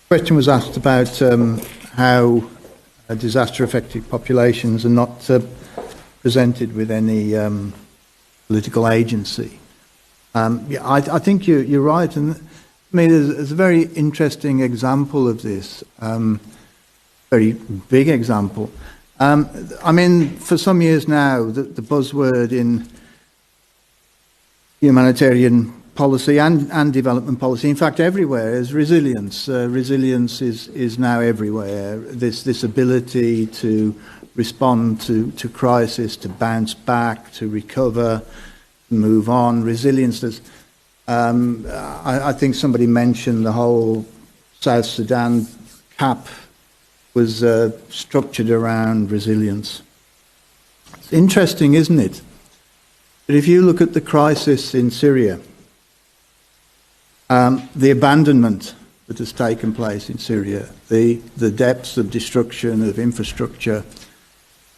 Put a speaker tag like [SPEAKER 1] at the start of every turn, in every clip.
[SPEAKER 1] Question was asked about how disaster-affected populations are not presented with any political agency. I think you're right, and I mean, there's a very interesting example of this, very big example. I mean, for some years now, the buzzword in humanitarian policy and development policy, in fact everywhere, is resilience. Resilience is now everywhere. This ability to respond to crisis, to bounce back, to recover, move on. Resilience. I think somebody mentioned the whole South Sudan CAP was structured around resilience. It's interesting, isn't it? But if you look at the crisis in Syria, the abandonment that has taken place in Syria, the depths of destruction of infrastructure,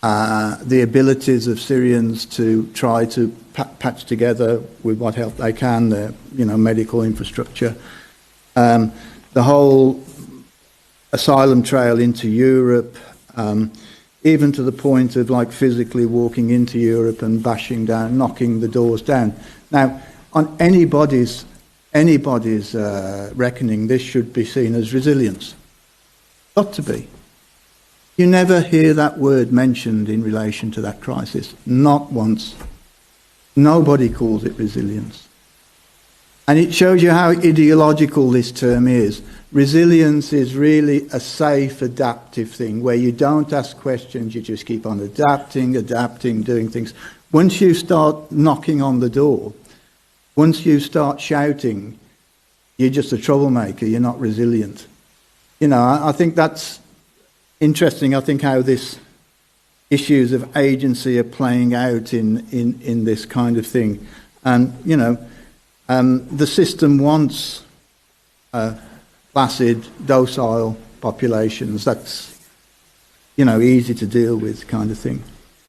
[SPEAKER 1] the abilities of Syrians to try to patch together with what help they can their medical infrastructure, the whole asylum trail into Europe, even to the point of like physically walking into Europe and bashing down, knocking the doors down. Now, on anybody's reckoning, this should be seen as resilience. Got to be. You never hear that word mentioned in relation to that crisis. Not once. Nobody calls it resilience. And it shows you how ideological this term is. Resilience is really a safe, adaptive thing where you don't ask questions, you just keep on adapting, doing things. Once you start knocking on the door, once you start shouting, you're just a troublemaker, you're not resilient. I think that's interesting. I think how this issues of agency are playing out in this kind of thing. And, the system wants placid, docile populations. That's, easy to deal with kind of thing.